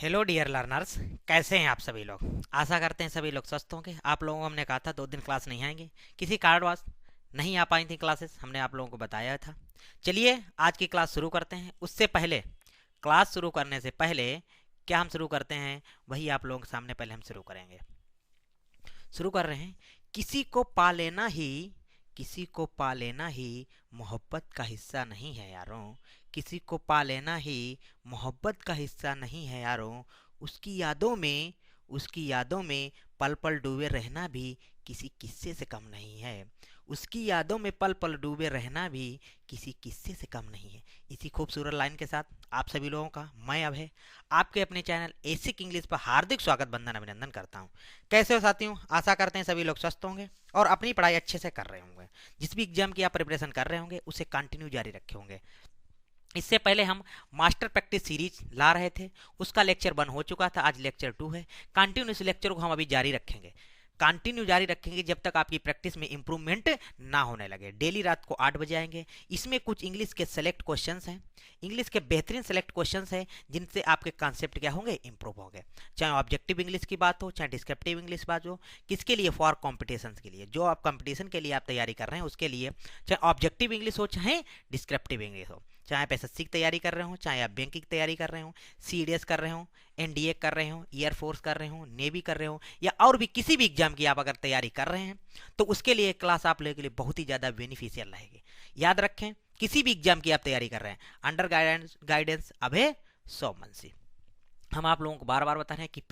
Hello dear learners, कैसे हैं आप सभी लोग। आशा करते हैं सभी लोग स्वस्थ होंगे। आप लोगों को हमने कहा था 2 दिन क्लास नहीं आएंगे, किसी कारणवश नहीं आ पाई थी क्लासेस, हमने आप लोगों को बताया था। चलिए आज की क्लास शुरू करते हैं। उससे पहले, क्लास शुरू करने से पहले क्या हम शुरू करते हैं वही आप लोगों के सामने पहले हम शुरू करेंगे। शुरू कर रहे हैं। किसी को पा लेना ही किसी को पा लेना ही मोहब्बत का हिस्सा नहीं है यारों। किसी को पा लेना ही मोहब्बत का हिस्सा नहीं है यारों। उसकी यादों में उसकी यादों में पल पल डूबे रहना भी किसी किस्से से कम नहीं है। उसकी यादों में पल पल डूबे रहना भी किसी किस्से से कम नहीं है। इसी खूबसूरत लाइन के साथ आप सभी लोगों का मैं अभय आपके अपने चैनल एसिक इंग्लिश पर हार्दिक स्वागत बंदन अभिनंदन करता हूँ। कैसे हो साथियों, आशा करते हैं सभी लोग स्वस्थ होंगे और अपनी पढ़ाई अच्छे से कर रहे होंगे। जिस भी एग्जाम की आप प्रिपरेशन कर रहे होंगे उसे कंटिन्यू जारी रखे होंगे। इससे पहले हम मास्टर प्रैक्टिस सीरीज ला रहे थे, उसका लेक्चर 1 हो चुका था, आज लेक्चर 2 है। कंटिन्यू इस लेक्चर को हम अभी जारी रखेंगे, कंटिन्यू जारी रखेंगे जब तक आपकी प्रैक्टिस में इंप्रूवमेंट ना होने लगे। डेली रात को 8 बजे आएंगे। इसमें कुछ इंग्लिश के सेलेक्ट क्वेश्चंस हैं, इंग्लिश के बेहतरीन सेलेक्ट क्वेश्चंस हैं जिनसे आपके कॉन्सेप्ट क्या होंगे, इंप्रूव होंगे। चाहे ऑब्जेक्टिव इंग्लिश की बात हो, चाहे डिस्क्रिप्टिव इंग्लिश बात हो। किसके लिए? फॉर कॉम्पिटिशन के लिए, जो आप कंपटीशन के लिए आप तैयारी कर रहे हैं उसके लिए। चाहे ऑब्जेक्टिव इंग्लिश हो, चाहे डिस्क्रिप्टिव इंग्लिश हो। चाहे आप एसएससी की तैयारी कर रहे हो, चाहे आप बैंक की तैयारी कर रहे हो, सीडीएस कर रहे हो, एनडीए कर रहे हो, एयरफोर्स कर रहे हो, नेवी कर रहे हो, या और भी किसी भी एग्जाम की आप अगर तैयारी कर रहे हैं तो उसके लिए क्लास आप लोगों के लिए बहुत ही ज़्यादा बेनिफिशियल रहेगी। याद रखें, किसी भी एग्जाम की आप तैयारी कर रहे हैं, अंडर गाइडेंस अभय सोमवंशी। हम आप लोगों को बार बार बता रहे हैं कि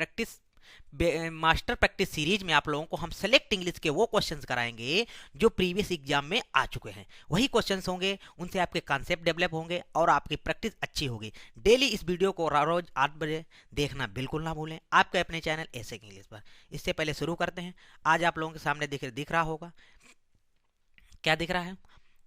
मास्टर प्रैक्टिस सीरीज में आप लोगों को हम सेलेक्ट इंग्लिश के वो क्वेश्चंस कराएंगे जो प्रीवियस एग्जाम में आ चुके हैं। वही क्वेश्चंस होंगे, उनसे आपके कॉन्सेप्ट डेवलप होंगे और आपकी प्रैक्टिस अच्छी होगी। डेली इस वीडियो को रोज 8 बजे देखना बिल्कुल ना भूलें, आपके अपने चैनल एसिक इंग्लिश पर। इससे पहले शुरू करते हैं। आज आप लोगों के सामने दिख रहा होगा, क्या दिख रहा है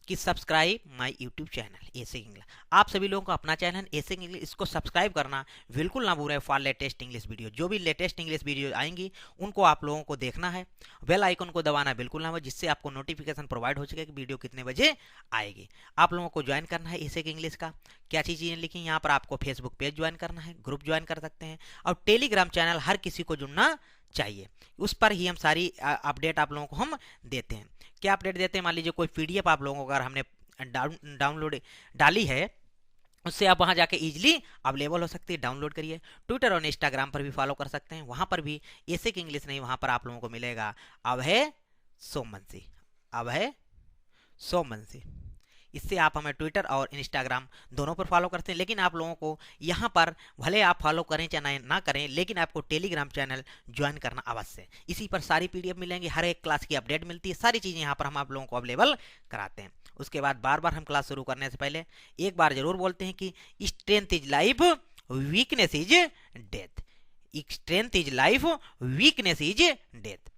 कि subscribe my YouTube channel एसिक English. आप सभी लोगों को अपना चैनल एसिक इंग्लिश, इसको सब्सक्राइब करना बिल्कुल ना भूलें फॉर लेटेस्ट इंग्लिश वीडियो। जो भी लेटेस्ट इंग्लिश वीडियो आएंगी उनको आप लोगों को देखना है। बेल आइकन को दबाना बिल्कुल ना भूलें, जिससे आपको नोटिफिकेशन प्रोवाइड हो सके कि वीडियो कितने बजे आएगी। आप लोगों को ज्वाइन करना है एसिक इंग्लिश का। क्या चीज़ें लिखी यहाँ पर, आपको फेसबुक पेज ज्वाइन करना है, ग्रुप ज्वाइन कर सकते हैं, और टेलीग्राम चैनल हर किसी को जुड़ना चाहिए। उस पर ही हम सारी अपडेट आप लोगों को हम देते हैं। क्या अपडेट देते हैं? मान लीजिए कोई पीडीएफ आप लोगों को अगर हमने डाउनलोड डाली है, उससे आप वहां जाके इजीली अवेलेबल हो सकती है, डाउनलोड करिए। ट्विटर और इंस्टाग्राम पर भी फॉलो कर सकते हैं, वहां पर भी एसिक इंग्लिश नहीं, वहां पर आप लोगों को मिलेगा अभय सोमवंशी, अभय सोमवंशी। इससे आप हमें ट्विटर और इंस्टाग्राम दोनों पर फॉलो करते हैं। लेकिन आप लोगों को यहाँ पर भले आप फॉलो करें चाहे ना करें, लेकिन आपको टेलीग्राम चैनल ज्वाइन करना अवश्य है। इसी पर सारी पीडीएफ मिलेंगी, हर एक क्लास की अपडेट मिलती है, सारी चीज़ें यहाँ पर हम आप लोगों को अवेलेबल कराते हैं। उसके बाद बार बार हम क्लास शुरू करने से पहले एक बार जरूर बोलते हैं कि strength is life, weakness is death. Strength is life, weakness is death.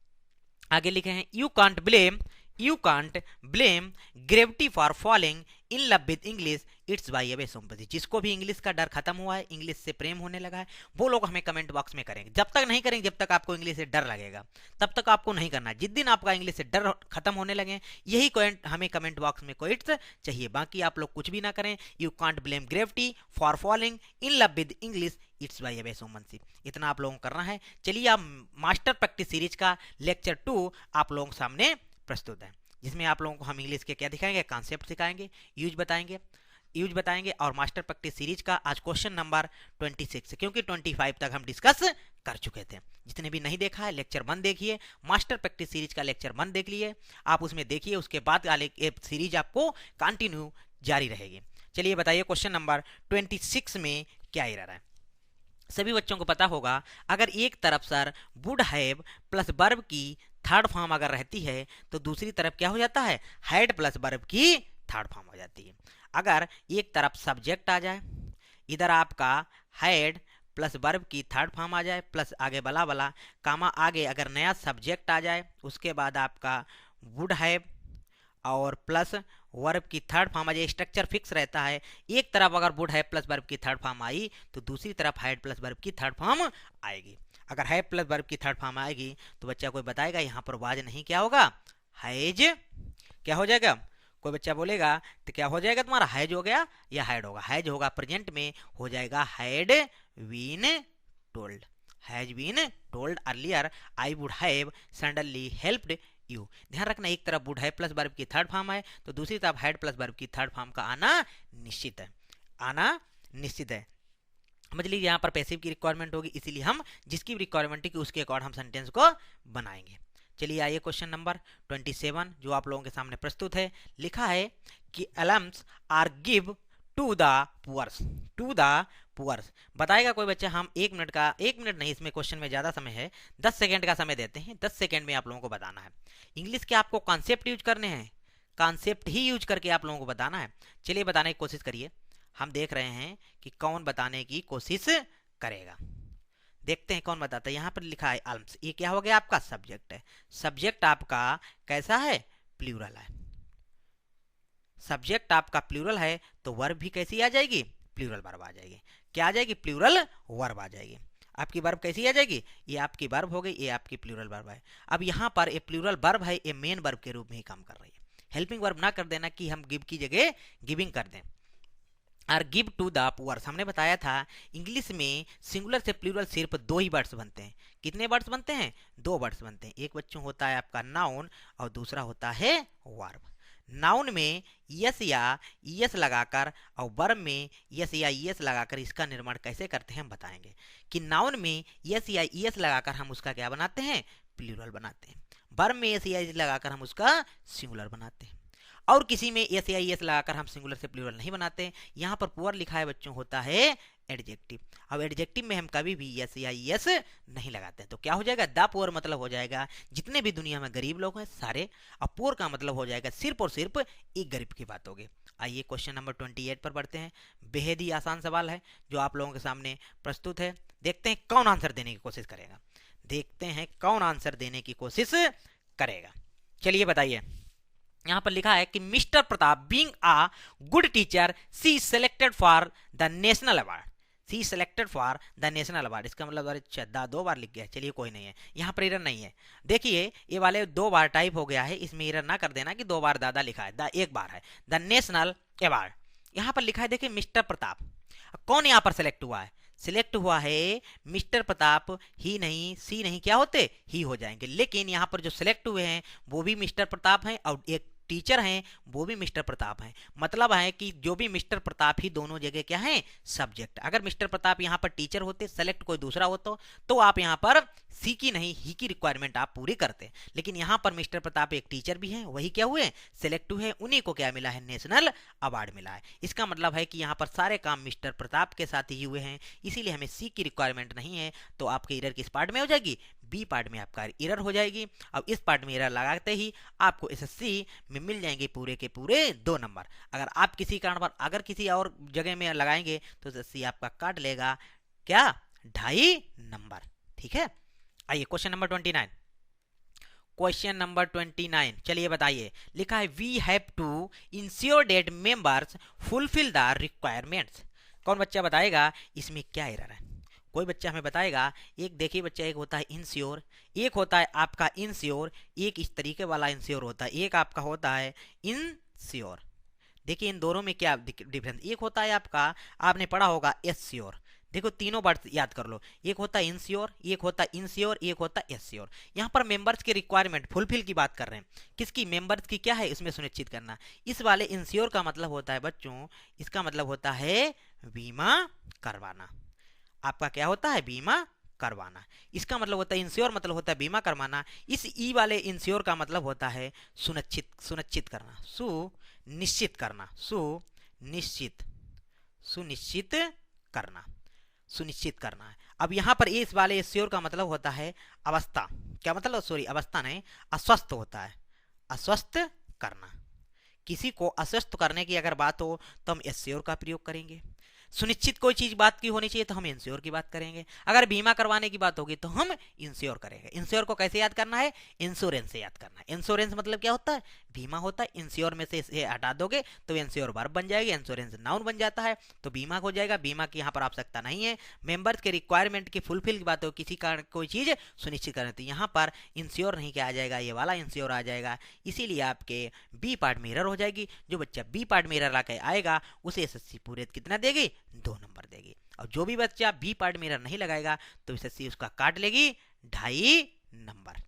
आगे लिखे हैं, you can't blame gravity for falling in love with English, it's by Abhay Somvanshi. जिसको भी इंग्लिश का डर खत्म हुआ है, इंग्लिश से प्रेम होने लगा है, वो लोग हमें कमेंट बॉक्स में करेंगे। जब तक नहीं करेंगे, जब तक आपको इंग्लिश से डर लगेगा, तब तक आपको नहीं करना। जिस दिन आपका इंग्लिश से डर खत्म होने लगे, यही हमें कमेंट बॉक्स में क्वेट्स चाहिए। बाकी आप लोग कुछ भी ना करें। You can't blame gravity for falling in love with English, it's by Abhay Somvanshi. इतना आप लोगों को करना है। चलिए, आप मास्टर प्रैक्टिस सीरीज का लेक्चर 2 आप लोगों के सामने प्रस्तुत है, जिसमें आप लोगों को हम इंग्लिश के क्या दिखाएंगे, कॉन्सेप्ट सिखाएंगे, यूज बताएंगे और मास्टर प्रैक्टिस सीरीज का आज क्वेश्चन नंबर 26 है, क्योंकि 25 तक हम डिस्कस कर चुके थे। जितने भी नहीं देखा है, लेक्चर 1 देखिए, मास्टर प्रैक्टिस सीरीज का लेक्चर 1 देख लिए, आप उसमें देखिए। उसके बाद वाले सीरीज आपको कंटिन्यू जारी रहेगी। चलिए बताइए, क्वेश्चन नंबर 26 में क्या एरर है। सभी बच्चों को पता होगा, अगर एक तरफ sir would have plus verb की थर्ड फॉर्म अगर रहती है तो दूसरी तरफ क्या हो जाता है, हैड प्लस वर्ब की थर्ड फॉर्म हो जाती है। अगर एक तरफ सब्जेक्ट आ जाए, इधर आपका हैड प्लस वर्ब की थर्ड फॉर्म आ जाए, प्लस आगे बला बला कामा आगे अगर नया सब्जेक्ट आ जाए, उसके बाद आपका वुड हैव और प्लस वर्ब की थर्ड फॉर्म आ जाए, स्ट्रक्चर फिक्स रहता है। एक तरफ अगर वुड हैव प्लस वर्ब की थर्ड फॉर्म आई तो दूसरी तरफ हैड प्लस वर्ब की थर्ड फॉर्म आएगी। अगर हैव प्लस वर्ब की थर्ड फॉर्म आएगी तो बच्चा कोई बताएगा यहाँ पर वाज नहीं, क्या होगा, हैज। क्या हो जाएगा, कोई बच्चा बोलेगा तो क्या हो जाएगा तुम्हारा, हैज हो गया या हैड होगा। हैज होगा प्रेजेंट में, हो जाएगा had been told, has been told earlier, I would have suddenly helped you. ध्यान रखना, एक तरफ वुड हैव प्लस वर्ब की थर्ड फॉर्म है तो दूसरी तरफ हैड प्लस वर्ब की थर्ड फॉर्म का आना निश्चित है, आना निश्चित है। समझ लीजिए यहाँ पर पैसिव की रिक्वायरमेंट होगी, इसीलिए हम जिसकी भी रिक्वायरमेंट है उसके अकॉर्ड हम सेंटेंस को बनाएंगे। चलिए आइए क्वेश्चन नंबर 27 जो आप लोगों के सामने प्रस्तुत है। लिखा है कि alms are give to the poors, to the poors. बताएगा कोई बच्चा? हम 1 मिनट का, 1 मिनट नहीं, इसमें क्वेश्चन में ज़्यादा समय है, 10 सेकेंड का समय देते हैं। 10 सेकेंड में आप लोगों को बताना है। इंग्लिश के आपको कॉन्सेप्ट यूज करने हैं, कॉन्सेप्ट ही यूज करके आप लोगों को बताना है। चलिए बताने की कोशिश करिए, हम देख रहे हैं कि कौन बताने की कोशिश करेगा। देखते हैं कौन बताता है। यहाँ पर लिखा है अल्म्स, ये क्या हो गया? आपका सब्जेक्ट है। सब्जेक्ट आपका कैसा है? प्लूरल है। सब्जेक्ट आपका प्लूरल है तो वर्ब भी कैसी आ जाएगी? प्लूरल वर्ब आ जाएगी। क्या आ जाएगी? प्लूरल वर्ब आ जाएगी। आपकी वर्ब कैसी आ जाएगी? ये आपकी वर्ब हो गई, ये आपकी प्लूरल वर्ब है। अब यहाँ पर ये प्लूरल वर्ब है, ये मेन वर्ब के रूप में ही काम कर रही है। हेल्पिंग वर्ब ना कर देना कि हम गिव की जगह गिविंग कर दें। Or give to the poors, हमने बताया था इंग्लिश में सिंगुलर से प्लूरल सिर्फ 2 ही वर्ड्स बनते हैं। कितने वर्ड्स बनते हैं? 2 वर्ड्स बनते हैं। एक बच्चों होता है आपका नाउन और दूसरा होता है वर्ब। नाउन में यस या ईएस लगाकर और वर्ब में यस या ईएस लगाकर इसका निर्माण कैसे करते हैं हम बताएंगे। कि नाउन में यस या ईएस लगाकर हम उसका क्या बनाते हैं? प्लूरल बनाते हैं। वर्ब में यस या ईएस लगाकर हम उसका सिंगुलर बनाते हैं। और किसी में एस या एस लगाकर हम सिंगुलर से प्लूरल नहीं बनाते। यहाँ पर पुअर लिखा है बच्चों, होता है एडजेक्टिव। अब एडजेक्टिव में हम कभी भी एस या एस नहीं लगाते हैं तो क्या हो जाएगा? द पुअर मतलब हो जाएगा जितने भी दुनिया में गरीब लोग हैं सारे। अब पुअर का मतलब हो जाएगा सिर्फ और सिर्फ एक गरीब की बात होगी। आइए क्वेश्चन नंबर 28 पर बढ़ते हैं। बेहद ही आसान सवाल है जो आप लोगों के सामने प्रस्तुत है। देखते हैं कौन आंसर देने की कोशिश करेगा, देखते हैं कौन आंसर देने की कोशिश करेगा। चलिए बताइए। यहाँ पर लिखा है कि mister Pratap being a good teacher see selected for the national award, see selected for the national award. इसका मतलब अच्छा 2 बार लिख गया। चलिए कोई नहीं है, यहाँ पर एरर नहीं है। देखिए ये वाले 2 बार टाइप हो गया है, इसमें एरर ना कर देना कि 2 बार दादा लिखा है, एक बार है। द नेशनल अवार्ड यहाँ पर लिखा है। देखिए मिस्टर प्रताप, कौन यहाँ पर सेलेक्ट हुआ है? सिलेक्ट हुआ है मिस्टर प्रताप, ही नहीं सी नहीं, क्या होते? ही हो जाएंगे। लेकिन यहाँ पर जो सिलेक्ट हुए हैं वो भी मिस्टर प्रताप हैं और एक टीचर हैं वो भी मिस्टर प्रताप हैं। मतलब है कि जो भी मिस्टर प्रताप ही दोनों जगह क्या है? सब्जेक्ट। अगर मिस्टर प्रताप यहाँ पर टीचर होते, सेलेक्ट कोई दूसरा होता तो आप यहाँ पर सी की नहीं ही की रिक्वायरमेंट आप पूरी करते। लेकिन यहाँ पर मिस्टर प्रताप एक टीचर भी हैं, वही क्या हुए? सिलेक्ट हुए। उन्हीं को क्या मिला है? नेशनल अवार्ड मिला है। इसका मतलब है कि यहाँ पर सारे काम मिस्टर प्रताप के साथ ही हुए हैं, इसीलिए हमें सी की रिक्वायरमेंट नहीं है। तो आपके एरर किस पार्ट में हो जाएगी? बी पार्ट में आपका एरर हो जाएगी। अब इस पार्ट में एरर लगाते ही आपको एसएससी में मिल जाएंगे पूरे के पूरे 2 नंबर। अगर आप किसी कारण पर अगर किसी और जगह में लगाएंगे तो एसएससी आपका काट लेगा क्या? 2.5 नंबर। ठीक है, आइए क्वेश्चन नंबर 29। क्वेश्चन नंबर 29 चलिए बताइए। लिखा है we have to ensure that members fulfil the requirements. कौन बच्चा बताएगा इसमें क्या एरर है? कोई बच्चा हमें बताएगा। एक देखिए बच्चा, एक होता है इंश्योर, एक होता है आपका इंश्योर, एक इस तरीके वाला इंश्योर होता है, एक आपका होता है इंश्योर। देखिए इन दोनों में क्या डिफरेंस? एक होता है आपका, आपने पढ़ा होगा एश्योर। देखो तीनों वर्ड याद कर लो, एक होता है इंश्योर, एक होता है इंश्योर, एक होता है एश्योर। यहाँ पर मेंबर्स की रिक्वायरमेंट फुलफिल की बात कर रहे हैं। किसकी? मेंबर्स की। क्या है इसमें? सुनिश्चित करना। इस वाले इंश्योर का मतलब होता है बच्चों, इसका मतलब होता है बीमा करवाना। आपका क्या होता है? बीमा करवाना। इसका मतलब होता है इंश्योर मतलब होता है बीमा करवाना। इस ई वाले इंश्योर का मतलब होता है सुनिश्चित, सुनिश्चित करना, सुनिश्चित करना, सुनिश्चित, सुनिश्चित करना, सुनिश्चित करना है। अब यहाँ पर इस वाले इंश्योर का मतलब होता है अवस्था। क्या मतलब? सॉरी अवस्था नहीं, अस्वस्थ होता है, अस्वस्थ करना। किसी को अस्वस्थ करने की अगर बात हो तो हम एश्योर का प्रयोग करेंगे। सुनिश्चित कोई चीज बात की होनी चाहिए तो हम इंश्योर की बात करेंगे। अगर बीमा करवाने की बात होगी तो हम इंश्योर करेंगे। इंश्योर को कैसे याद करना है? इंश्योरेंस से याद करना है। इंश्योरेंस मतलब क्या होता है? बीमा होता है। इंश्योर में से इसे हटा दोगे तो इंश्योर वर्ब बन जाएगी, इंश्योरेंस नाउन बन जाता है, तो बीमा हो जाएगा। बीमा की यहाँ पर आवश्यकता नहीं है। मेंबर्स के रिक्वायरमेंट की फुलफिल की बात हो, किसी कारण कोई चीज सुनिश्चित करनी, तो यहाँ पर इंश्योर नहीं क्या आ जाएगा? ये वाला इंश्योर आ जाएगा। इसीलिए आपके बी पार्ट में एरर हो जाएगी। जो बच्चा बी पार्ट में एरर ला के आएगा उसे एसएससी पूरे कितना देगी? 2 नंबर देगी। और जो भी बच्चा बी पार्ट मिरर नहीं लगाएगा तो एसएससी उसका काट लेगी 2.5 नंबर।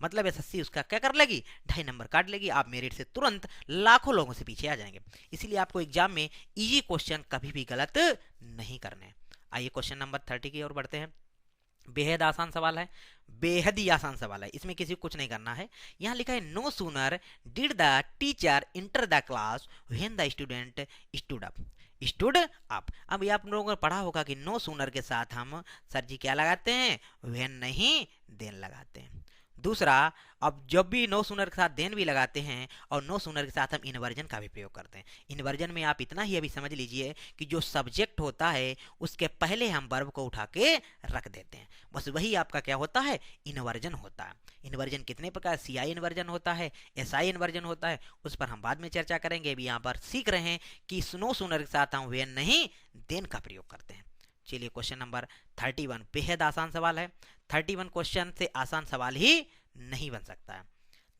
मतलब एसएससी उसका क्या कर लेगी, 2.5 नंबर काट लेगी। आप मेरिट से तुरंत लाखों लोगों से पीछे आ जाएंगे। इसलिए आपको एग्जाम में इजी क्वेश्चन कभी भी गलत नहीं करने। आइए क्वेश्चन नंबर 30 की ओर बढ़ते हैं। बेहद आसान सवाल है, बेहद ही आसान सवाल है, इसमें किसी को कुछ नहीं करना है। यहाँ लिखा है no sooner did the teacher enter the class when the student stood up. Stood up, अब ये आप लोगों ने पढ़ा होगा कि नो सूनर के साथ हम सर जी क्या लगाते हैं, व्हेन नहीं देन लगाते हैं। दूसरा, अब जब भी नो सूनर के साथ देन भी लगाते हैं और नो सूनर के साथ हम इन्वर्जन का भी प्रयोग करते हैं। इन्वर्जन में आप इतना ही अभी समझ लीजिए कि जो सब्जेक्ट होता है उसके पहले हम वर्ब को उठा के रख देते हैं, बस वही आपका क्या होता है, इन्वर्जन होता है। इन्वर्जन कितने प्रकार, सीआई इन्वर्जन होता है, एसआई इन्वर्जन होता है, उस पर हम बाद में चर्चा करेंगे। अभी यहाँ पर सीख रहे हैं कि नो सूनर के साथ हम वेन नहीं देन का प्रयोग करते हैं। चलिए क्वेश्चन नंबर 31, बेहद आसान सवाल है। 31 क्वेश्चन से आसान सवाल ही नहीं बन सकता है।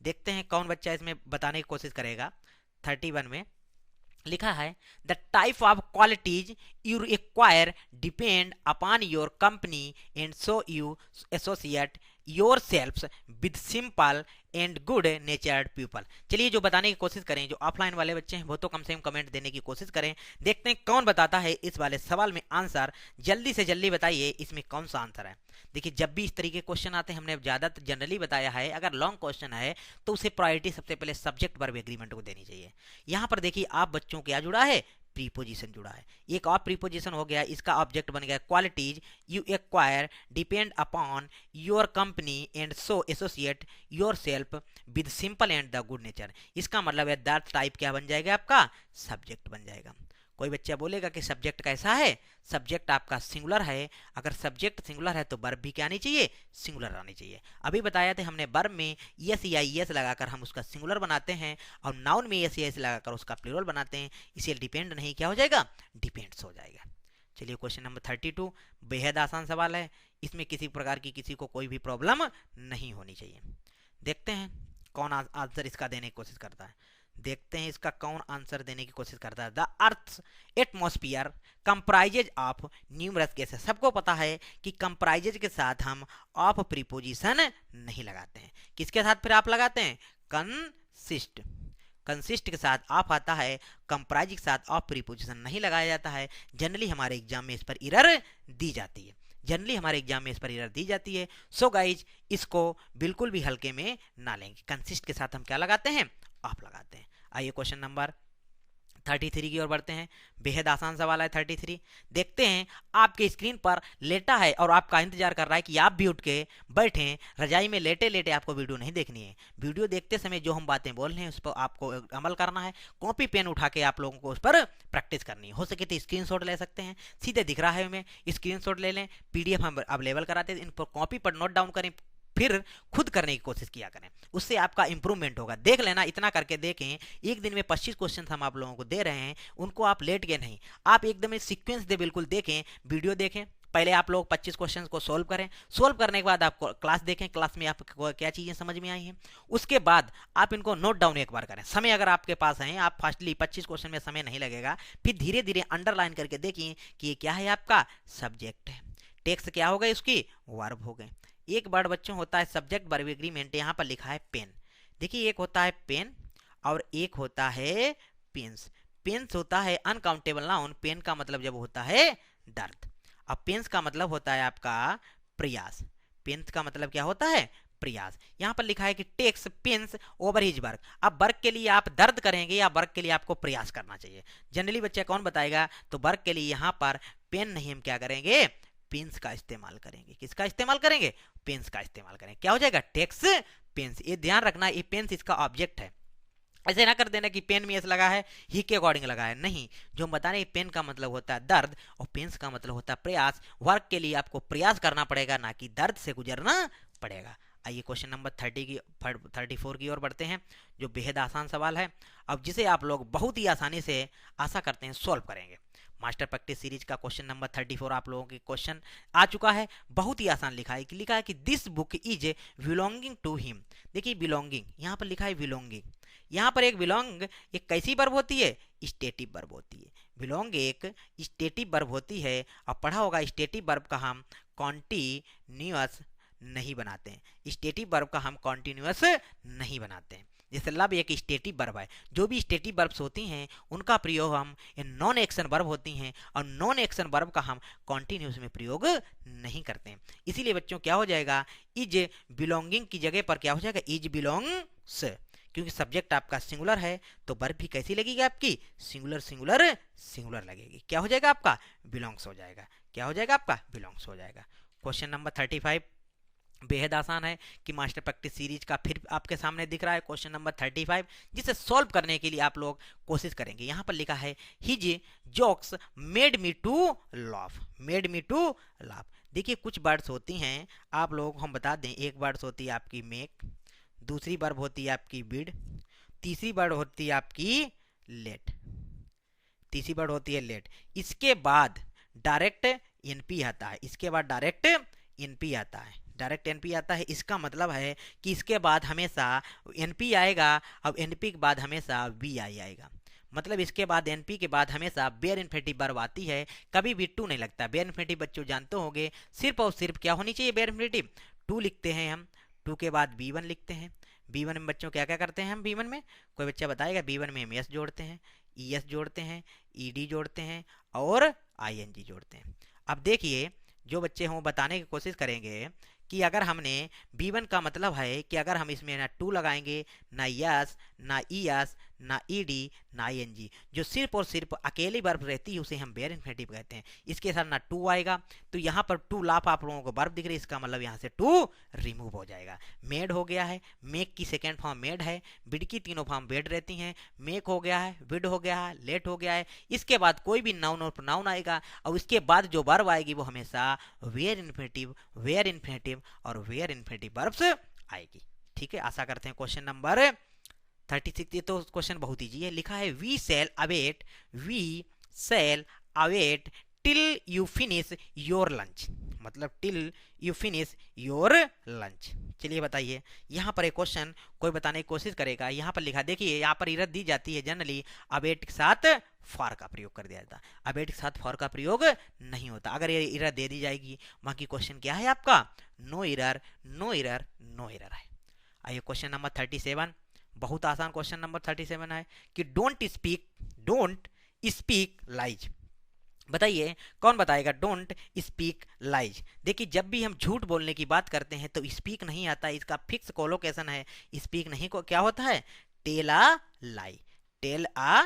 देखते हैं कौन बच्चा इसमें बताने की कोशिश करेगा। 31 में लिखा है the type of qualities you acquire depend upon your company and so you associate your self with simple and good नेचर्ड people. चलिए जो बताने की कोशिश करें, जो ऑफलाइन वाले बच्चे हैं वो तो कम से कम कमेंट देने की कोशिश करें। देखते हैं कौन बताता है इस वाले सवाल में आंसर। जल्दी से जल्दी बताइए इसमें कौन सा आंसर है। देखिए जब भी इस तरीके के क्वेश्चन आते हैं, हमने ज़्यादा जनरली बताया है, अगर लॉन्ग क्वेश्चन है तो उसे प्रायोरिटी सबसे पहले सब्जेक्ट वर्ब एग्रीमेंट को देनी चाहिए। यहाँ पर देखिए आप बच्चों क्या जुड़ा है, प्रीपोजिशन जुड़ा है। एक और प्रीपोजिशन हो गया, इसका ऑब्जेक्ट बन गया qualities you acquire depend upon your company and so associate your self with simple and the good nature. इसका मतलब है दैट टाइप क्या बन जाएगा, आपका सब्जेक्ट बन जाएगा। कोई बच्चा बोलेगा कि सब्जेक्ट कैसा है, सब्जेक्ट आपका सिंगुलर है। अगर सब्जेक्ट सिंगुलर है तो वर्ब भी क्या आनी चाहिए, सिंगुलर आनी चाहिए। अभी बताया था हमने वर्ब में एस या एस लगाकर हम उसका सिंगुलर बनाते हैं और नाउन में एस या एस लगाकर उसका प्लूरल बनाते हैं। इसे डिपेंड नहीं क्या हो जाएगा, डिपेंड्स हो जाएगा। चलिए क्वेश्चन नंबर 32, बेहद आसान सवाल है, इसमें किसी प्रकार की किसी को कोई भी प्रॉब्लम नहीं होनी चाहिए। देखते हैं कौन आंसर इसका देने की कोशिश करता है। देखते हैं इसका कौन आंसर देने की कोशिश करता है। The earth atmosphere comprises of numerous cases. सबको पता है कि कंप्राइजेज के साथ हम ऑफ प्रीपोजिशन नहीं लगाते हैं। किसके साथ फिर आप लगाते हैं, कंसिस्ट। कंसिस्ट के साथ ऑफ आता है, कंप्राइज के साथ ऑफ प्रीपोजिशन नहीं लगाया जाता है। जनरली हमारे एग्जाम में इस पर एरर दी जाती है, जनरली हमारे एग्जाम में इस पर एरर दी जाती है। सो गाइज इसको बिल्कुल भी हल्के में ना लेंगे। कंसिस्ट के साथ हम क्या लगाते हैं, ऑफ लगाते हैं। आइए क्वेश्चन नंबर 33 की ओर बढ़ते हैं। बेहद आसान सवाल है 33। देखते हैं आपके स्क्रीन पर लेटा है और आपका इंतजार कर रहा है कि आप भी उठ के बैठें। रजाई में लेटे लेटे आपको वीडियो नहीं देखनी है। वीडियो देखते समय जो हम बातें बोल रहे हैं उस पर आपको अमल करना है। कॉपी पेन उठा के आप लोगों को उस पर प्रैक्टिस करनी है। हो सके तो स्क्रीनशॉट ले सकते हैं, सीधे दिख रहा है हमें, स्क्रीनशॉट ले लें। PDF हम अवेलेबल कराते हैं, इन पर कॉपी पर नोट डाउन करें, फिर खुद करने की कोशिश किया करें, उससे आपका इंप्रूवमेंट होगा। देख लेना, इतना करके देखें। एक दिन में 25 क्वेश्चन हम आप लोगों को दे रहे हैं, उनको आप लेट के नहीं, आप एकदम सीक्वेंस दे, बिल्कुल देखें, वीडियो देखें। पहले आप लोग 25 क्वेश्चन को सोल्व करें, सोल्व करने के बाद आप क्लास देखें, क्लास में आपको क्या चीज़ें समझ में आई हैं, उसके बाद आप इनको नोट डाउन एक बार करें। समय अगर आपके पास है, आप फास्टली 25 क्वेश्चन में समय नहीं लगेगा, फिर धीरे धीरे अंडरलाइन करके देखिए कि ये क्या है, आपका सब्जेक्ट है। टेक्स्ट क्या होगा, इसकी वर्ब हो गए। एक वर्ड बच्चों होता है सब्जेक्ट वर्ब एग्रीमेंट, यहाँ पर लिखा है पेन। देखिए एक होता है पेन और एक होता है पेंस। पेंस होता है अनकाउंटेबल नाउन, पेन का मतलब जब होता है दर्द। अब पेंस का मतलब होता है आपका प्रयास। पेंस का मतलब क्या होता है, प्रयास। यहाँ पर लिखा है कि takes pains over his work. अब वर्क के लिए आप दर्द करेंगे या वर्क के लिए आपको प्रयास करना चाहिए। जनरली बच्चा कौन बताएगा, तो वर्क के लिए यहाँ पर पेन नहीं, हम क्या करेंगे, पेंस का इस्तेमाल करेंगे। किसका इस्तेमाल करेंगे, पेंस का इस्तेमाल करेंगे। क्या हो जाएगा, टेक्स पेंस। ये ध्यान रखना, ये पेंस इसका ऑब्जेक्ट है। ऐसे ना कर देना कि पेन में एस लगा है, ही के अकॉर्डिंग लगा है, नहीं। जो हम बता रहे हैं, पेन का मतलब होता है दर्द और पेंस का मतलब होता है प्रयास। वर्क के लिए आपको प्रयास करना पड़ेगा, ना कि दर्द से गुजरना पड़ेगा। आइए क्वेश्चन नंबर 34 की ओर बढ़ते हैं, जो बेहद आसान सवाल है, अब जिसे आप लोग बहुत ही आसानी से आशा करते हैं सॉल्व करेंगे। मास्टर प्रैक्टिस सीरीज का क्वेश्चन नंबर 34 आप लोगों के क्वेश्चन आ चुका है। बहुत ही आसान लिखा है कि this book is belonging to him. देखिए बिलोंगिंग, यहाँ पर लिखा है बिलोंगिंग। यहाँ पर एक बिलोंग एक कैसी वर्ब होती है, स्टेटिव वर्ब होती है। बिलोंग एक स्टेटिव वर्ब होती है और पढ़ा होगा स्टेटिव वर्ब का हम कॉन्टिन्यूअस नहीं बनाते हैं, स्टेटिव वर्ब का हम कॉन्टिन्यूअस नहीं बनाते हैं। जैसे लव एक स्टेटिव वर्ब है, जो भी स्टेटिव वर्ब्स होती हैं उनका प्रयोग हम नॉन एक्शन वर्ब होती हैं और नॉन एक्शन वर्ब का हम कॉन्टिन्यूस में प्रयोग नहीं करते हैं। इसीलिए बच्चों क्या हो जाएगा, इज बिलोंगिंग की जगह पर क्या हो जाएगा, इज बिलोंग्स, क्योंकि सब्जेक्ट आपका सिंगुलर है तो वर्ब भी कैसी लगेगी आपकी, सिंगुलर सिंगुलर सिंगुलर लगेगी। क्या हो जाएगा आपका, बिलोंग्स हो जाएगा। क्या हो जाएगा आपका, बिलोंग्स हो जाएगा। क्वेश्चन नंबर 35 बेहद आसान है कि मास्टर प्रैक्टिस सीरीज का फिर आपके सामने दिख रहा है क्वेश्चन नंबर 35, जिसे सॉल्व करने के लिए आप लोग कोशिश करेंगे। यहाँ पर लिखा है his jokes made me to laugh, made me to laugh. देखिए कुछ वर्ड्स होती हैं, आप लोग हम बता दें, एक वर्ड्स होती है आपकी मेक, दूसरी वर्ब होती है आपकी बिड, तीसरी वर्ड होती है आपकी लेट, तीसरी वर्ड होती है लेट। इसके बाद डायरेक्ट एनपी आता है, इसके बाद डायरेक्ट एनपी आता है, डायरेक्ट एनपी आता है। इसका मतलब है कि इसके बाद हमेशा एनपी आएगा, अब एनपी के बाद हमेशा वी आई आएगा। मतलब इसके बाद एनपी के बाद हमेशा बेयर इन्फिनिटिव वर्ब आती है, कभी भी टू नहीं लगता। बेयर इन्फिनिटिव बच्चों जानते होंगे सिर्फ और सिर्फ क्या होनी चाहिए, बेयर इन्फिनिटिव टू लिखते हैं हम, टू के बाद B1 लिखते हैं। B1 में बच्चों क्या क्या करते हैं हम, B1 में कोई बच्चा बताएगा, B1 में हम एस जोड़ते हैं, ES जोड़ते हैं, ED जोड़ते हैं और ING जोड़ते हैं। अब देखिए जो बच्चे हों बताने की कोशिश करेंगे कि अगर हमने B1 का मतलब है कि अगर हम इसमें ना टू लगाएंगे, ना यस, ना ES, ना ED, ना ING, जो सिर्फ और सिर्फ अकेली वर्ब रहती है उसे हम बेयर इन्फिनिटिव कहते हैं। इसके साथ ना टू आएगा, तो यहाँ पर टू लाफ आप लोगों को वर्ब दिख रही है, इसका मतलब यहाँ से टू रिमूव हो जाएगा। मेड हो गया है, मेक की सेकेंड फॉर्म मेड है, बिड की तीनों फॉर्म बेड रहती हैं, मेक हो गया है, विड हो गया है, लेट हो गया है। इसके बाद कोई भी नाउन और प्रोनाउन आएगा और उसके बाद जो वर्ब आएगी वो हमेशा वेयर इन्फिनिटिव, वेयर इन्फिनिटिव और वेयर इन्फिनिटिव वर्ब्स आएगी। ठीक है, आशा करते हैं क्वेश्चन नंबर 36, ये तो क्वेश्चन बहुत ईजी है। लिखा है we shall await, we shall await till you finish your lunch, मतलब till you finish your lunch. चलिए बताइए, यहाँ पर एक क्वेश्चन कोई बताने की कोशिश करेगा। यहाँ पर लिखा, देखिए यहाँ पर इरद दी जाती है, जनरली अवेट के साथ फॉर का प्रयोग कर दिया जाता है, अवेट के साथ फॉर का प्रयोग नहीं होता। अगर ये इरर दे दी जाएगी, बाकी क्वेश्चन क्या है आपका, no error, no error, no error है। आइए क्वेश्चन नंबर 37, बहुत आसान क्वेश्चन नंबर 37 है कि डोंट स्पीक लाइज। बताइए कौन बताएगा, डोंट स्पीक लाइज। देखिए जब भी हम झूठ बोलने की बात करते हैं तो स्पीक नहीं आता, इसका फिक्स कोलोकेशन है, स्पीक नहीं को क्या होता है, टेल आ लाई, टेल आ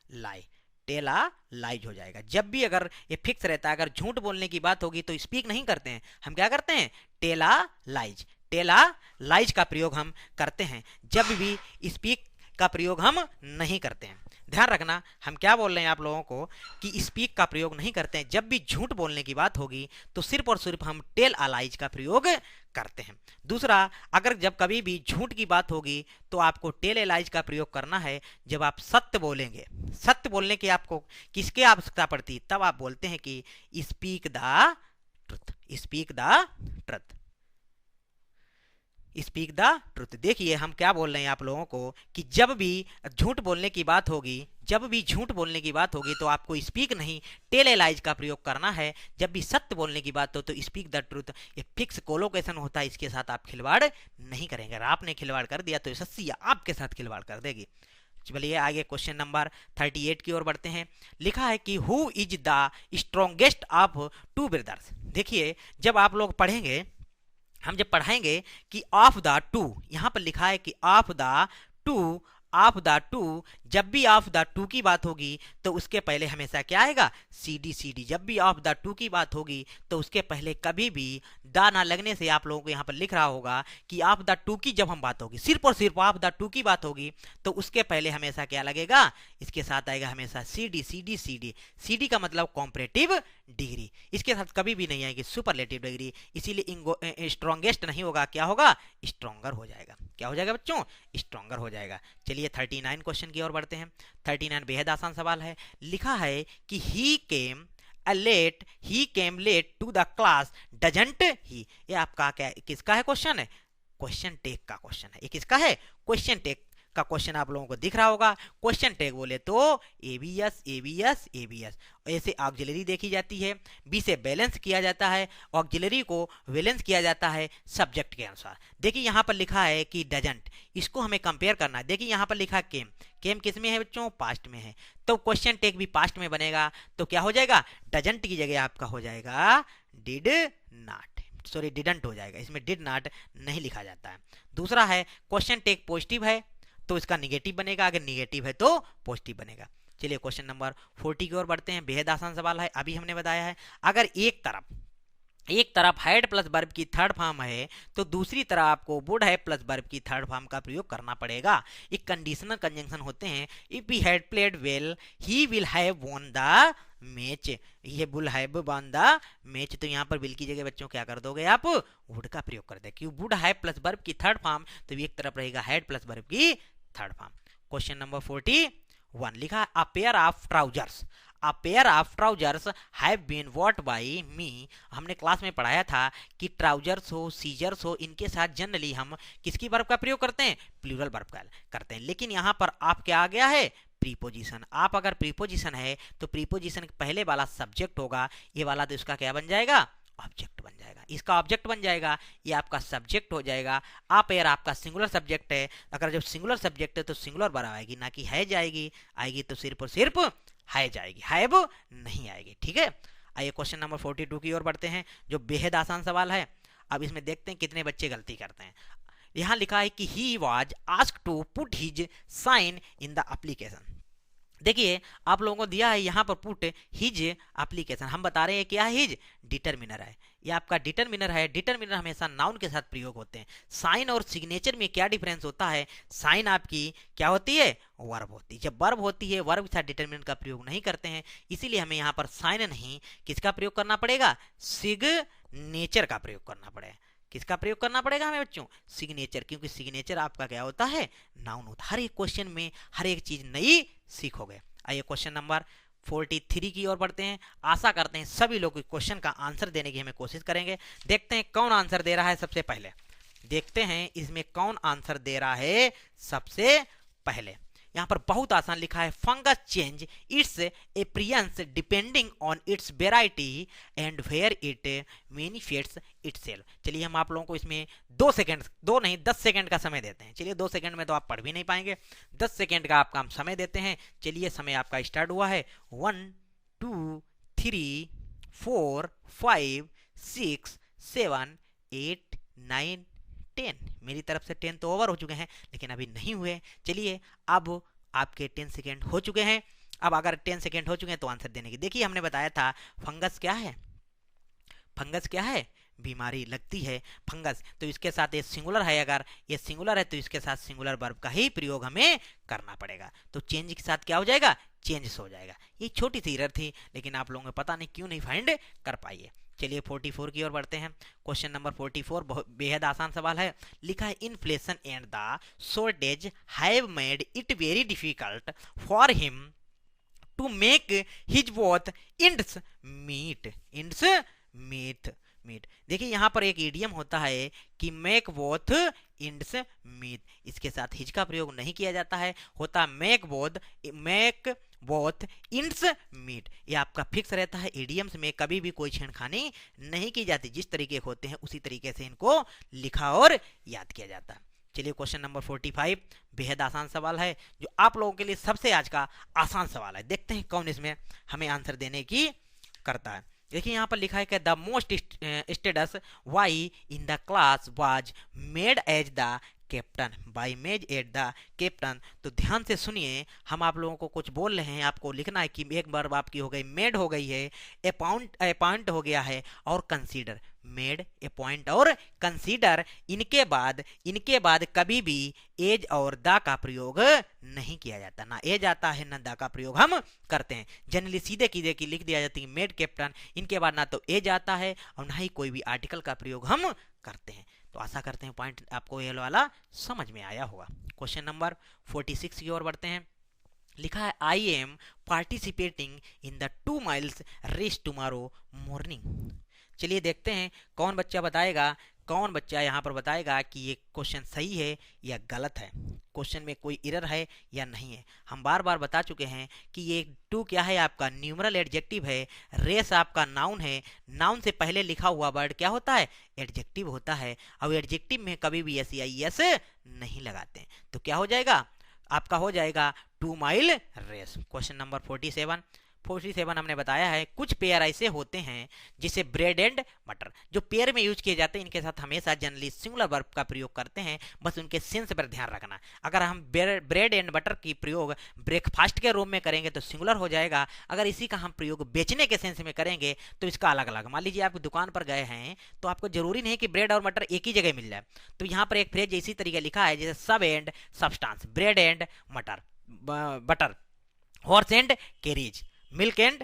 लाई, टेल आ लाइज हो जाएगा। जब भी अगर ये फिक्स रहता है, अगर झूठ बोलने की बात होगी तो स्पीक नहीं करते हैं, हम क्या करते हैं, टेल आ लाइज, टेल आ लाइज का प्रयोग हम करते हैं। जब भी स्पीक का प्रयोग हम नहीं करते हैं। ध्यान रखना, हम क्या बोल रहे हैं आप लोगों को कि स्पीक का प्रयोग नहीं करते हैं। जब भी झूठ बोलने की बात होगी तो सिर्फ और सिर्फ हम टेल अलाइज का प्रयोग करते हैं। दूसरा, अगर जब कभी भी झूठ की बात होगी तो आपको टेल एलाइज का प्रयोग करना है जब आप सत्य बोलेंगे। सत्य बोलने की आपको किसकी आवश्यकता पड़ती है, तब आप बोलते हैं कि speak the truth, speak the truth, speak the truth. देखिए हम क्या बोल रहे हैं आप लोगों को कि जब भी झूठ बोलने की बात होगी, जब भी झूठ बोलने की बात होगी तो आपको स्पीक नहीं टेल एलाइज का प्रयोग करना है। जब भी सत्य बोलने की बात हो तो स्पीक द ट्रुथ, ये फिक्स कोलोकेशन होता है, इसके साथ आप खिलवाड़ नहीं करेंगे। अगर आपने खिलवाड़ कर दिया तो सस्सी आपके साथ खिलवाड़ कर देगी। चलिए आगे क्वेश्चन नंबर 38 की ओर बढ़ते हैं। लिखा है कि who is the strongest of two brothers. देखिए जब आप लोग पढ़ेंगे, हम जब पढ़ाएंगे कि ऑफ द टू, यहां पर लिखा है कि of the two, of the two, जब भी ऑफ द टू की बात होगी तो उसके पहले हमेशा क्या आएगा, CD CD। जब भी ऑफ द टू की बात होगी तो उसके पहले कभी भी द ना लगने से आप लोगों को यहाँ पर लिख रहा होगा कि ऑफ द टू की जब हम बात होगी, सिर्फ और सिर्फ ऑफ द टू की बात होगी तो उसके पहले हमेशा क्या लगेगा, इसके साथ आएगा हमेशा CD CD CD। CD का मतलब कॉम्परेटिव डिग्री, इसके साथ कभी भी नहीं आएगी सुपरलेटिव डिग्री, इसीलिए स्ट्रॉन्गेस्ट नहीं होगा, क्या होगा, स्ट्रॉन्गर हो जाएगा। क्या हो जाएगा बच्चों, स्ट्रॉन्गर हो जाएगा। चलिए 39 क्वेश्चन की ओर बढ़ते हैं। 39 बेहद आसान सवाल है। लिखा है कि he came late to the class doesn't he. ये आपका क्या किसका है क्वेश्चन है, क्वेश्चन टेक का क्वेश्चन है। ये किसका है, क्वेश्चन टेक का क्वेश्चन आप लोगों को दिख रहा होगा। क्वेश्चन टैग बोले तो एबीएस एबीएस एबीएस, ऐसे ऑक्सिलरी देखी जाती है, बी से बैलेंस किया जाता है, ऑक्सिलरी को बैलेंस किया जाता है सब्जेक्ट के अनुसार। देखिए यहाँ पर लिखा है कि डजंट, इसको हमें कंपेयर करना है। देखिए यहाँ पर लिखा केम, केम किस में है बच्चों, पास्ट में है, तो क्वेश्चन टैग भी पास्ट में बनेगा, तो क्या हो जाएगा, डजंट की जगह आपका हो जाएगा डिड नॉट, सॉरी डिडंट हो जाएगा, इसमें डिड नॉट नहीं लिखा जाता है। दूसरा है क्वेश्चन टैग पॉजिटिव है तो इसका निगेटिव बनेगा, अगर निगेटिव है तो पॉजिटिव बनेगा। चलिए क्वेश्चन नंबर 40 की ओर बढ़ते हैं। बेहद आसान सवाल है, अभी हमने बताया है अगर एक तरफ हैड प्लस वर्ब की थर्ड फॉर्म है तो दूसरी तरफ आपको वुड हैव प्लस वर्ब की थर्ड फॉर्म का प्रयोग करना पड़ेगा। एक कंडीशनल कंजंक्शन होते हैं। If he had played well he will have won the match, ये बुल हैव वॉन द मैच, तो यहाँ पर विल की जगह बच्चों क्या कर दोगे आप, वुड का प्रयोग कर दे, क्यों वुड हैव प्लस वर्ब की थर्ड फॉर्म, तो एक तरफ रहेगा हैड प्लस वर्ब की थर्ड फॉर्म। क्वेश्चन नंबर 41 लिखा है a pair of trousers, a pair of trousers have been bought by me. हमने क्लास में पढ़ाया था कि ट्राउजर्स हो सीजर्स हो इनके साथ जनरली हम किसकी वर्ब का प्रयोग करते हैं, प्लूरल वर्ब का करते हैं, लेकिन यहाँ पर आप क्या आ गया है, प्रीपोजिशन। आप अगर प्रीपोजिशन है तो प्रीपोजिशन पहले वाला सब्जेक्ट होगा, ये वाला तो इसका क्या बन जाएगा, ऑब्जेक्ट बन जाएगा, इसका ऑब्जेक्ट बन जाएगा, ये आपका सब्जेक्ट हो जाएगा। आप यार आपका सिंगुलर सब्जेक्ट है, अगर जब सिंगुलर सब्जेक्ट है तो सिंगुलर वर्ब आएगी, ना कि है जाएगी, आएगी तो सिर्फ और सिर्फ है जाएगी, हैव नहीं आएगी। ठीक है, आइए क्वेश्चन नंबर 42 की ओर बढ़ते हैं, जो बेहद आसान सवाल है। अब इसमें देखते हैं कितने बच्चे गलती करते हैं। यहाँ लिखा है कि he was asked to put his sign in the application. देखिए आप लोगों को दिया है यहाँ पर पुट हिज एप्लीकेशन, हम बता रहे हैं क्या है, हिज डिटरमिनर है, ये आपका डिटरमिनर है। डिटरमिनर हमेशा नाउन के साथ प्रयोग होते हैं। साइन और सिग्नेचर में क्या डिफरेंस होता है, साइन आपकी क्या होती है, वर्ब होती है, जब वर्ब होती है वर्ब के साथ डिटरमिनर का प्रयोग नहीं करते हैं, इसीलिए हमें यहाँ पर साइन नहीं किसका प्रयोग करना पड़ेगा, सिग्नेचर का प्रयोग करना पड़ेगा। किसका प्रयोग करना पड़ेगा हमें बच्चों, सिग्नेचर, क्योंकि सिग्नेचर आपका क्या होता है, नाउन होता है। हर एक क्वेश्चन में हर एक चीज नई सीखोगे। आइए क्वेश्चन नंबर 43 की ओर बढ़ते हैं। आशा करते हैं सभी लोग क्वेश्चन का आंसर देने की हमें कोशिश करेंगे। देखते हैं कौन आंसर दे रहा है सबसे पहले, देखते हैं इसमें कौन आंसर दे रहा है सबसे पहले। यहाँ पर बहुत आसान लिखा है, fungus change its appearance depending on its variety and where it manifests itself. चलिए हम आप लोगों को इसमें 2 सेकंड, 2 नहीं 10 सेकंड का समय देते हैं। चलिए 2 सेकंड में तो आप पढ़ भी नहीं पाएंगे, 10 सेकंड का आपका हम समय देते हैं। चलिए समय आपका स्टार्ट हुआ है। 1 2 3 4 5 6 7 8 9 10। मेरी तरफ से 10 तो ओवर हो चुके हैं, लेकिन अभी नहीं हुए। चलिए अब आपके 10 सेकेंड हो चुके हैं। अब अगर 10 सेकेंड हो चुके हैं तो आंसर देने की, देखिए हमने बताया था फंगस क्या है, फंगस क्या है, बीमारी लगती है फंगस, तो इसके साथ ये सिंगुलर है, अगर ये सिंगुलर है तो इसके साथ सिंगुलर वर्ब का ही प्रयोग हमें करना पड़ेगा। तो चेंज के साथ क्या हो जाएगा, चेंजेस हो जाएगा। ये छोटी सी एरर थी, लेकिन आप लोगों को पता नहीं क्यों नहीं फाइंड कर पाइए। चलिए 44 की ओर बढ़ते हैं। क्वेश्चन नंबर 44 बहुत बेहद आसान सवाल है। लिखा है inflation and the shortage have made it very difficult for him to make his both ends meet, ends meet meet. देखिए यहाँ पर एक इडियम होता है कि मेक बोथ इंड्स मीट, इसके साथ हिज का प्रयोग नहीं किया जाता है, होता मेक बोथ इंड्स मीट। ये आपका फिक्स रहता है। इडियम्स में कभी भी कोई छेड़खानी नहीं की जाती, जिस तरीके के होते हैं उसी तरीके से इनको लिखा और याद किया जाता है। चलिए क्वेश्चन नंबर 45 बेहद आसान सवाल है, जो आप लोगों के लिए सबसे आज का आसान सवाल है। देखते हैं कौन इसमें हमें आंसर देने की करता है। देखिए यहाँ पर लिखा है कि the most status why in the class was made as the captain, by maze at the captain. तो ध्यान से सुनिए, हम आप लोगों को कुछ बोल रहे हैं, आपको लिखना है कि एक वर्ब आपकी हो गई मेड हो गई है, अपॉइंट हो गया है, और कंसीडर, मेड अपॉइंट और कंसीडर, इनके बाद कभी भी एज और द का प्रयोग नहीं किया जाता, ना एज आता है ना द का प्रयोग हम करते हैं। जनरली सीधे की लिख दिया जाती है मेड कैप्टन, इनके बाद ना तो एज आता है और ना ही कोई भी आर्टिकल का प्रयोग हम करते हैं। तो आशा करते हैं पॉइंट आपको ये वाला समझ में आया होगा। क्वेश्चन नंबर 46 की ओर बढ़ते हैं। लिखा है I am participating in the 2 miles race tomorrow morning. चलिए देखते हैं कौन बच्चा बताएगा, कौन बच्चा यहाँ पर बताएगा कि ये क्वेश्चन सही है या गलत है। क्वेश्चन में कोई एरर है या नहीं है। हम बार बार बता चुके हैं कि ये टू क्या है, आपका न्यूमरल एडजेक्टिव है, रेस आपका नाउन है, नाउन से पहले लिखा हुआ वर्ड क्या होता है, एडजेक्टिव होता है, और एडजेक्टिव में कभी भी एस या एस नहीं लगाते हैं। तो क्या हो जाएगा, आपका हो जाएगा 2 माइल रेस। क्वेश्चन नंबर 47 हमने बताया है, कुछ पेयर ऐसे होते हैं जिसे ब्रेड एंड बटर, जो पेयर में यूज किए जाते हैं, इनके साथ हमेशा जनरली सिंगुलर वर्ब का प्रयोग करते हैं, बस उनके सेंस पर ध्यान रखना। अगर हम ब्रेड एंड बटर की प्रयोग ब्रेकफास्ट के रूप में करेंगे तो सिंगुलर हो जाएगा, अगर इसी का हम प्रयोग बेचने के सेंस में करेंगे तो इसका अलग अलग। मान लीजिए आप दुकान पर गए हैं तो आपको जरूरी नहीं कि ब्रेड और बटर एक ही जगह मिल जाए, तो यहाँ पर एक फ्रेज इसी तरीके लिखा है जैसे sum and substance, bread and butter, horse and carriage, milk and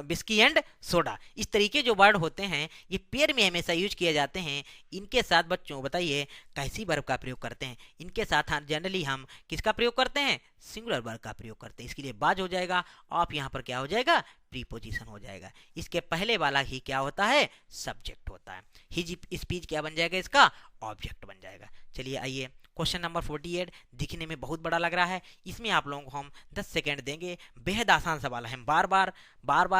whisky and soda. इस तरीके जो वर्ड होते हैं ये पेयर में हमेशा यूज किए जाते हैं। इनके साथ बच्चों बताइए कैसी वर्ब का प्रयोग करते हैं, इनके साथ जनरली हम किसका प्रयोग करते हैं, सिंगुलर वर्ब का प्रयोग करते हैं। इसके लिए बाज हो जाएगा, आप यहाँ पर क्या हो जाएगा, प्रीपोजिशन हो जाएगा। इसके पहले वाला ही क्या होता है, सब्जेक्ट होता है। हिज स्पीच क्या बन जाएगा, इसका ऑब्जेक्ट बन जाएगा। चलिए आइए क्वेश्चन नंबर 48, दिखने में बहुत बड़ा लग रहा है, इसमें आप लोगों को हम 10 सेकेंड देंगे। बेहद आसान सवाल है, बार बार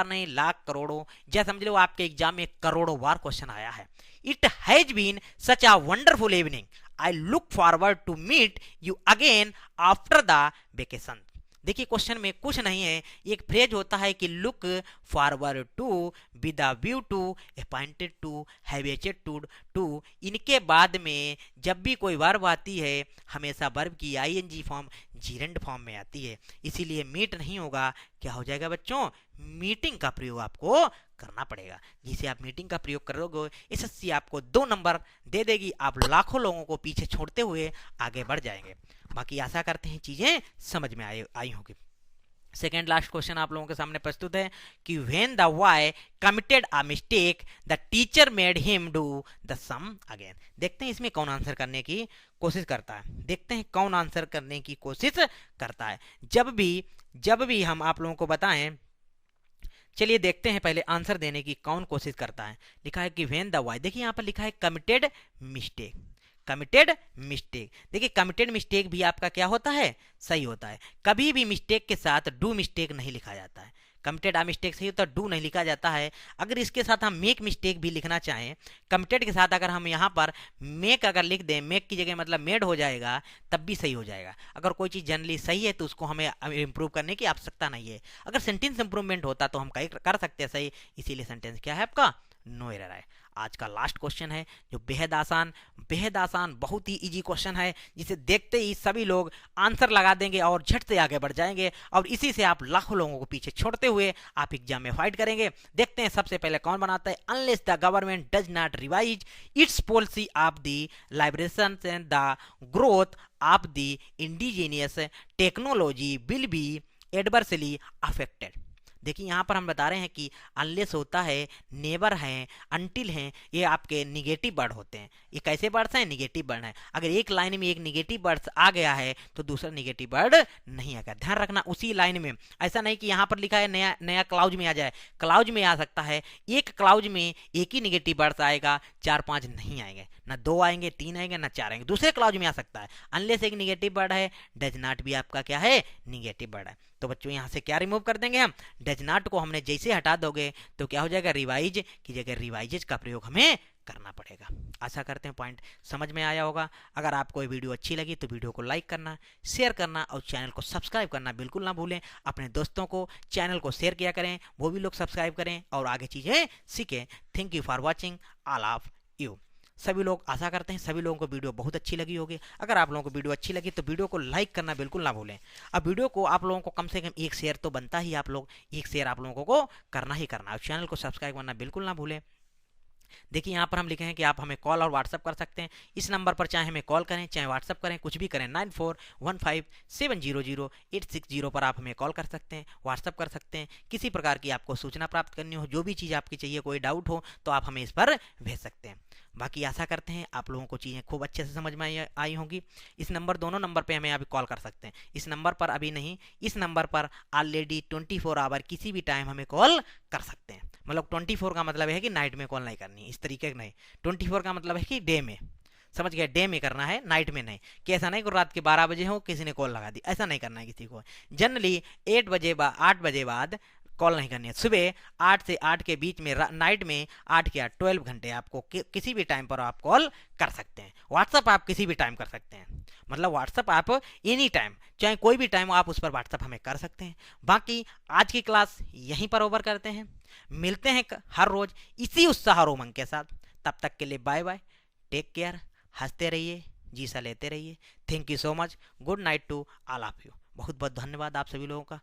नहीं, लाख करोड़ों, जैसे समझ लो आपके एग्जाम में करोड़ों बार क्वेश्चन आया है। It has been such a wonderful evening, I look forward to meet you again after the vacation. देखिए क्वेश्चन में कुछ नहीं है, एक फ्रेज होता है कि look forward to, with a view to, appointed to, habituated to. इनके बाद में जब भी कोई वर्ब आती है हमेशा वर्ब की आईएनजी फॉर्म जीरेंड फॉर्म में आती है, इसीलिए मीट नहीं होगा, क्या हो जाएगा बच्चों, मीटिंग का प्रयोग आपको करना पड़ेगा। जिसे आप मीटिंग का प्रयोग करोगे एसएससी आपको 2 नंबर दे देगी, आप लाखों लोगों को पीछे छोड़ते हुए आगे बढ़ जाएंगे। बाकी आशा करते हैं चीजें समझ में आई होगी। सेकेंड लास्ट क्वेश्चन आप लोगों के सामने प्रस्तुत है कि when the boy committed a mistake the teacher made him do the same again. देखते हैं इसमें कौन आंसर करने की कोशिश करता है, देखते हैं कौन आंसर करने की कोशिश करता है। जब भी हम आप लोगों को बताएं, चलिए देखते हैं पहले आंसर देने की कौन कोशिश करता है। लिखा है कि व्हेन द बॉय, देखिए यहाँ पर लिखा है कमिटेड मिस्टेक, कमिटेड मिस्टेक। देखिए कमिटेड मिस्टेक भी आपका क्या होता है, सही होता है। कभी भी मिस्टेक के साथ डू मिस्टेक नहीं लिखा जाता है, कमिटेड आ मिस्टेक सही होता है, डू नहीं लिखा जाता है। अगर इसके साथ हम मेक मिस्टेक भी लिखना चाहें, कमिटेड के साथ अगर हम यहाँ पर मेक अगर लिख दें, मेक की जगह मतलब मेड हो जाएगा, तब भी सही हो जाएगा। अगर कोई चीज़ जनरली सही है तो उसको हमें इम्प्रूव करने की आवश्यकता नहीं है। अगर सेंटेंस इंप्रूवमेंट होता तो हम कर सकते हैं सही, इसीलिए सेंटेंस क्या है आपका, नो एरर है। आज का लास्ट क्वेश्चन है जो बेहद आसान बहुत ही इजी क्वेश्चन है, जिसे देखते ही सभी लोग आंसर लगा देंगे और झट से आगे बढ़ जाएंगे, और इसी से आप लाखों लोगों को पीछे छोड़ते हुए आप एग्जाम में फाइट करेंगे। देखते हैं सबसे पहले कौन बनाता है। Unless the government does not revise its policy of the liberation and the growth of the indigenous technology will be adversely affected. देखिए यहाँ पर हम बता रहे हैं कि अनलेस होता है, नेवर है, अनटिल हैं, ये आपके निगेटिव वर्ड होते हैं। ये कैसे वर्ड्स हैं, निगेटिव वर्ड है। अगर एक लाइन में एक निगेटिव वर्ड्स आ गया है तो दूसरा निगेटिव वर्ड नहीं आएगा, ध्यान रखना उसी लाइन में। ऐसा नहीं कि यहाँ पर लिखा है नया क्लाउज में आ जाए, क्लाउज में आ सकता है, एक क्लाउज में एक ही निगेटिव वर्ड्स आएगा, 4-5 नहीं आएंगे, ना 2 आएंगे, 3 आएंगे, ना 4 आएंगे, दूसरे क्लाउज में आ सकता है। अनलेस एक निगेटिव वर्ड है, डज नॉट भी आपका क्या है, निगेटिव वर्ड है। तो बच्चों यहाँ से क्या रिमूव कर देंगे हम, डज नॉट को हमने जैसे हटा दोगे तो क्या हो जाएगा, रिवाइज की जगह रिवाइजेज का प्रयोग हमें करना पड़ेगा। आशा करते हैं पॉइंट समझ में आया होगा। अगर आपको ये वीडियो अच्छी लगी तो वीडियो को लाइक करना, शेयर करना और चैनल को सब्सक्राइब करना बिल्कुल ना भूलें। अपने दोस्तों को चैनल को शेयर किया करें, वो भी लोग सब्सक्राइब करें और आगे चीज़ें सीखें। Thank you for watching all of you. सभी लोग, आशा करते हैं सभी लोगों को वीडियो बहुत अच्छी लगी होगी। अगर आप लोगों को वीडियो अच्छी लगी तो वीडियो को लाइक करना बिल्कुल ना भूलें। अब वीडियो को आप लोगों को कम से कम एक शेयर तो बनता ही, आप लोग एक शेयर आप लोगों को करना ही करना। और चैनल को सब्सक्राइब करना बिल्कुल ना भूलें। देखिए यहाँ पर हम लिखे हैं कि आप हमें कॉल और व्हाट्सअप कर सकते हैं। इस नंबर पर चाहे हमें कॉल करें, चाहे व्हाट्सअप करें, कुछ भी करें, 9415700860 पर आप हमें कॉल कर सकते हैं, व्हाट्सअप कर सकते हैं। किसी प्रकार की आपको सूचना प्राप्त करनी हो, जो भी चीज़ आपकी चाहिए, कोई डाउट हो तो आप हमें इस पर भेज सकते हैं। बाकी आशा करते हैं आप लोगों को चीज़ें खूब अच्छे से समझ में आई होंगी। इस नंबर, दोनों नंबर पे हमें अभी कॉल कर सकते हैं। इस नंबर पर अभी नहीं, इस नंबर पर ऑलरेडी 24 आवर किसी भी टाइम हमें कॉल कर सकते हैं। मतलब 24 का मतलब है कि नाइट में कॉल नहीं करनी, इस तरीके का नहीं। 24 का मतलब है कि डे में, समझ गए, डे में करना है, नाइट में नहीं। कि ऐसा नहीं कि रात के 12 बजे हो किसी ने कॉल लगा दी, ऐसा नहीं करना है किसी को। जनरली 8 बजे बाद कॉल नहीं करनी है। सुबह 8 से 8 के बीच में, नाइट में 8 के 8 12 घंटे आपको किसी भी टाइम पर आप कॉल कर सकते हैं। व्हाट्सअप आप किसी भी टाइम कर सकते हैं, मतलब व्हाट्सअप आप एनी टाइम, चाहे कोई भी टाइम आप उस पर व्हाट्सअप हमें कर सकते हैं। बाकी आज की क्लास यहीं पर ओवर करते हैं, मिलते हैं हर रोज इसी उत्साह और उमंग के साथ। तब तक के लिए बाय बाय, टेक केयर, हंसते रहिए, जीसा लेते रहिए। Thank you so much, good night to all of you. बहुत बहुत धन्यवाद आप सभी लोगों का।